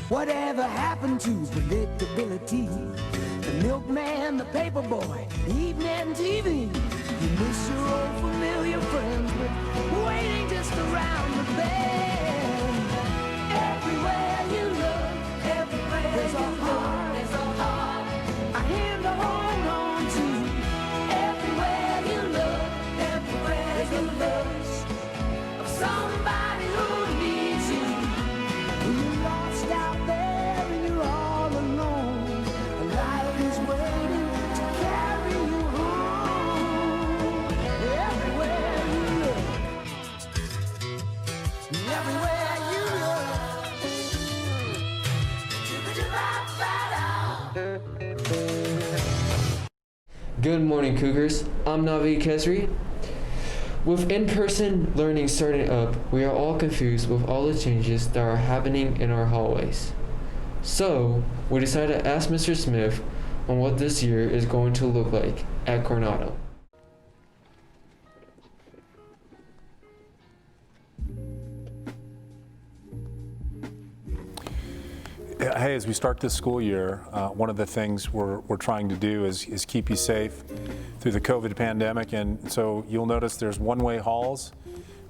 Whatever happened to predictability? The milkman, the paper boy, the evening TV. You miss your old familiar friends, but waiting just around the bend. Everywhere you look, everywhere there's a heart, a hand to hold on to. Everywhere you look, everywhere there's a love of somebody who needs you. When you're lost out there and you're all alone, a life is waiting to carry you home. Everywhere you look, everywhere you look. Good morning, Cougars. I'm Navi Kesri. With in-person learning starting up, we are all confused with all the changes that are happening in our hallways. So, we decided to ask Mr. Smith on what this year is going to look like at Coronado. Hey, as we start this school year, one of the things we're trying to do is keep you safe through the COVID pandemic, and so you'll notice there's one-way halls.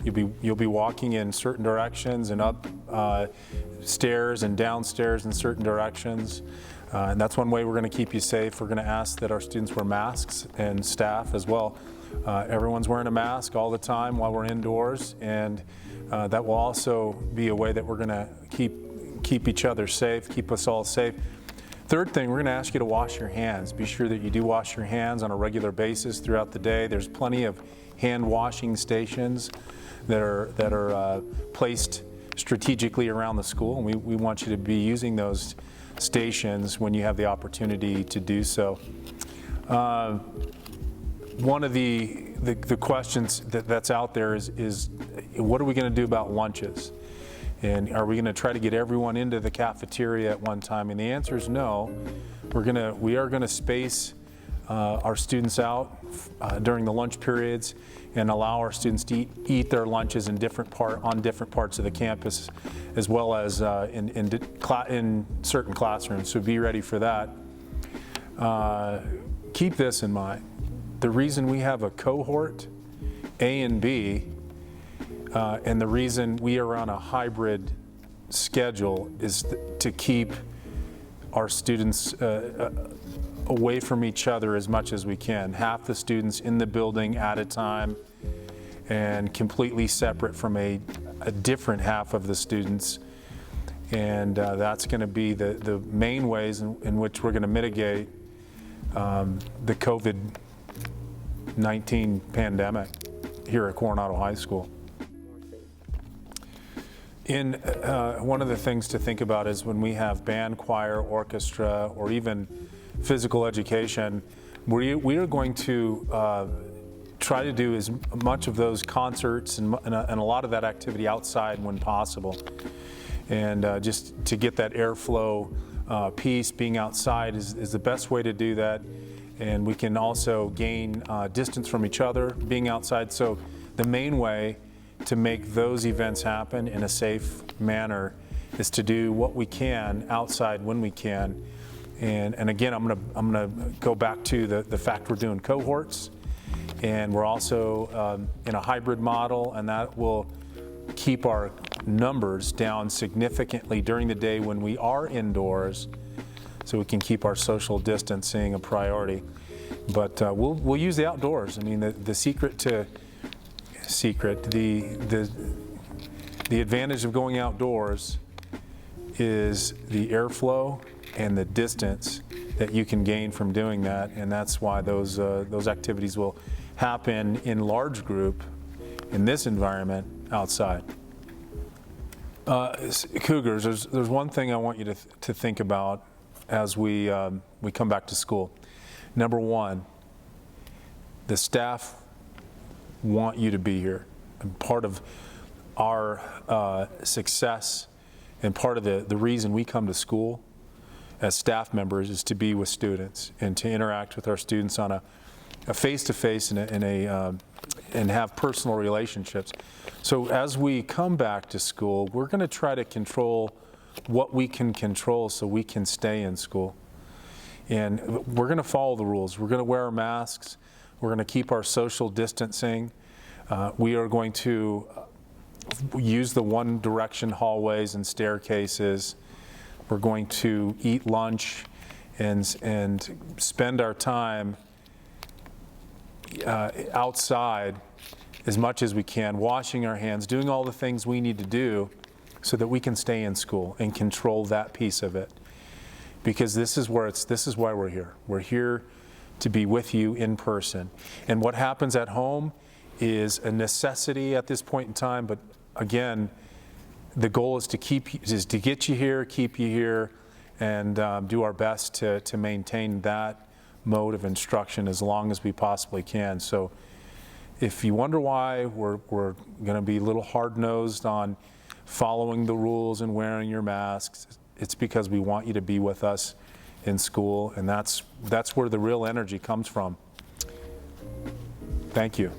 You'll be walking in certain directions and up stairs and downstairs in certain directions, and that's one way we're going to keep you safe. We're going to ask that our students wear masks and staff as well. Everyone's wearing a mask all the time while we're indoors, and that will also be a way that we're going to keep each other safe, keep us all safe. Third thing, we're going to ask you to wash your hands. Be sure that you do wash your hands on a regular basis throughout the day. There's plenty of hand washing stations that are placed strategically around the school, and we want you to be using those stations when you have the opportunity to do so. One of the questions that's out there is what are we going to do about lunches? And are we going to try to get everyone into the cafeteria at one time? And the answer is no. We are going to space our students out during the lunch periods and allow our students to eat their lunches on different parts of the campus, as well as in certain classrooms. So be ready for that. Keep this in mind. The reason we have a cohort A and B, and the reason we are on a hybrid schedule is to keep our students away from each other as much as we can. Half the students in the building at a time and completely separate from a different half of the students. And that's going to be the main ways in which we're going to mitigate the COVID-19 pandemic here at Coronado High School. One of the things to think about is when we have band, choir, orchestra, or even physical education, we are going to try to do as much of those concerts and a lot of that activity outside when possible. And just to get that airflow piece, being outside is the best way to do that. And we can also gain distance from each other being outside. So the main way to make those events happen in a safe manner is to do what we can outside when we can. And again, I'm gonna go back to the fact we're doing cohorts, and we're also in a hybrid model, and that will keep our numbers down significantly during the day when we are indoors, so we can keep our social distancing a priority. But we'll use the outdoors. I mean, the advantage of going outdoors is the airflow and the distance that you can gain from doing that, and that's why those activities will happen in large group in this environment outside. Cougars, there's one thing I want you to think about as we come back to school. Number one, the staff want you to be here. And part of our success and part of the reason we come to school as staff members is to be with students and to interact with our students on a face-to-face and have personal relationships. So as we come back to school, we're going to try to control what we can control so we can stay in school. And we're going to follow the rules. We're going to wear our masks. We're going to keep our social distancing. We are going to use the one direction hallways and staircases. We're going to eat lunch and spend our time outside as much as we can, washing our hands, doing all the things we need to do so that we can stay in school and control that piece of it. Because this is why we're here. We're here to be with you in person. And what happens at home is a necessity at this point in time, but again, the goal is to get you here, keep you here, and do our best to maintain that mode of instruction as long as we possibly can. So if you wonder why we're going to be a little hard-nosed on following the rules and wearing your masks, it's because we want you to be with us in school, and that's where the real energy comes from. Thank you.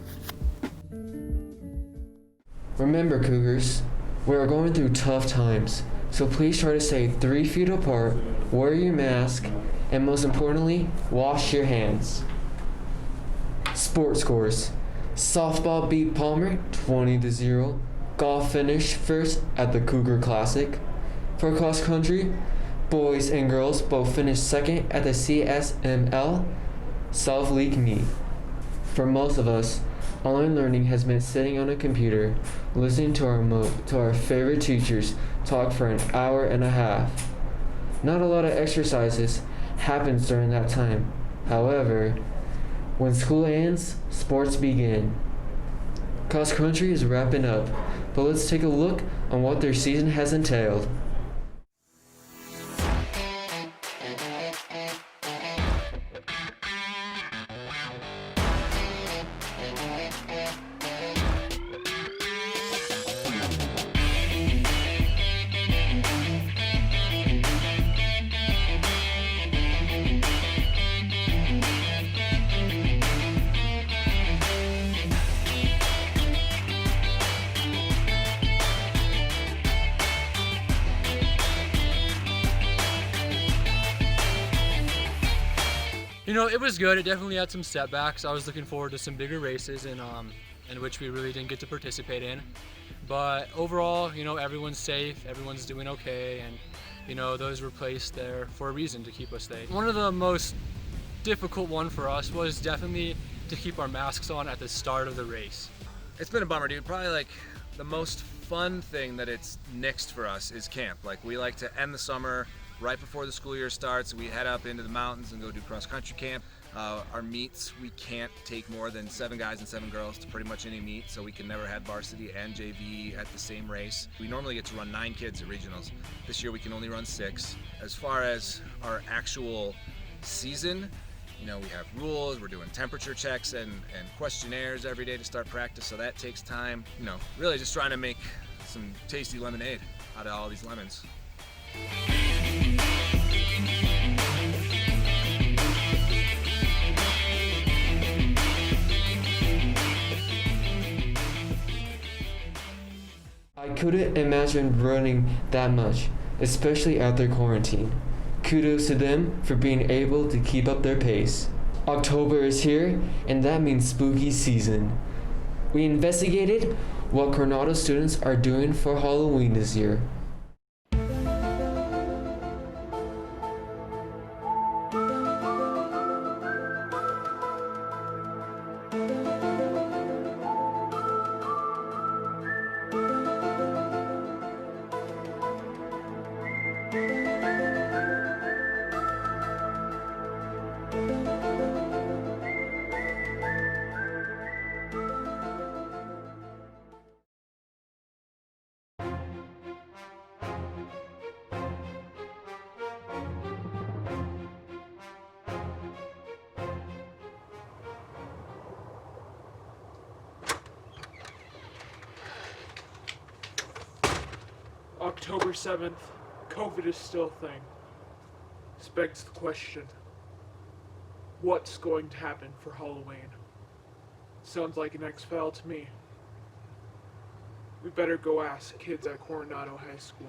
Remember, Cougars, we are going through tough times, so please try to stay 3 feet apart, wear your mask, and most importantly, wash your hands. Sports scores. Softball beat Palmer 20-0. Golf finished first at the Cougar Classic. For cross country, boys and girls both finished second at the CSML South League meet. For most of us, online learning has meant sitting on a computer, listening to our favorite teachers talk for an hour and a half. Not a lot of exercises happens during that time. However, when school ends, sports begin. Cross country is wrapping up, but let's take a look on what their season has entailed. You know, it was good. It definitely had some setbacks. I was looking forward to some bigger races in which we really didn't get to participate in. But overall, you know, everyone's safe, everyone's doing okay, and you know, those were placed there for a reason, to keep us safe. One of the most difficult one for us was definitely to keep our masks on at the start of the race. It's been a bummer, dude. Probably like the most fun thing that it's nixed for us is camp. Like, we like to end the summer right before the school year starts. We head up into the mountains and go do cross country camp. Our meets, we can't take more than 7 guys and 7 girls to pretty much any meet, so we can never have varsity and JV at the same race. We normally get to run 9 kids at regionals. This year we can only run 6. As far as our actual season, you know, we have rules, we're doing temperature checks and questionnaires every day to start practice, so that takes time. You know, really just trying to make some tasty lemonade out of all these lemons. I couldn't imagine running that much, especially after quarantine. Kudos to them for being able to keep up their pace. October is here, and that means spooky season. We investigated what Coronado students are doing for Halloween this year. October 7th, COVID is still a thing. This begs the question, what's going to happen for Halloween? Sounds like an X-File to me. We better go ask kids at Coronado High School.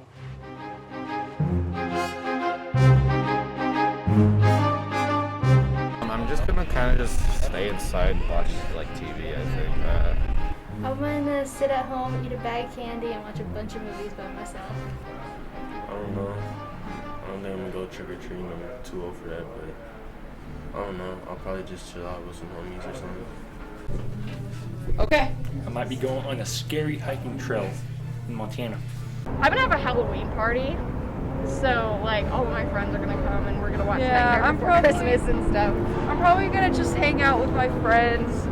I'm just gonna kind of just stay inside and watch like TV, I think. I'm gonna sit at home, eat a bag of candy, and watch a bunch of movies by myself. I don't know. I don't think I'm gonna go trick or treating. I'm too old for that, but I don't know. I'll probably just chill out with some homies or something. Okay. I might be going on a scary hiking trail in Montana. I'm gonna have a Halloween party, so like all of my friends are gonna come and we're gonna watch I'm Nightmare Before Christmas and stuff. I'm probably gonna just hang out with my friends,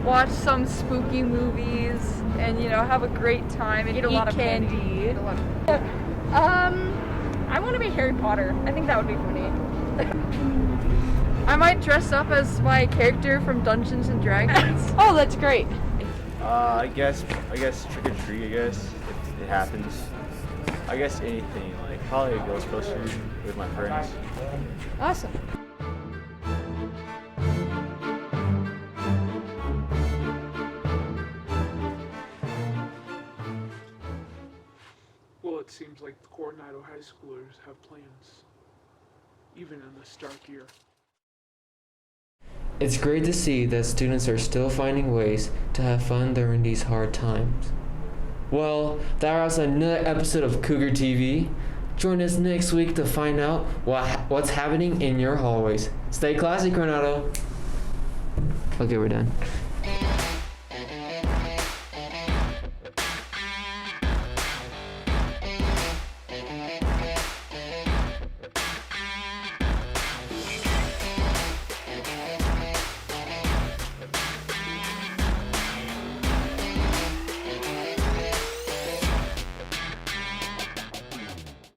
watch some spooky movies, and have a great time and Eat a lot of candy. Eat a lot of- I want to be Harry Potter. I think that would be funny. I might dress up as my character from Dungeons and Dragons. Oh, that's great. I guess trick or treat. I guess if it happens. I guess anything, like probably a Ghostbusters with my friends. Awesome. Well, it seems like the Coronado High Schoolers have plans, even in this dark year. It's great to see that students are still finding ways to have fun during these hard times. Well, that was another episode of Cougar TV. Join us next week to find out what's happening in your hallways. Stay classy, Coronado. Okay, we're done.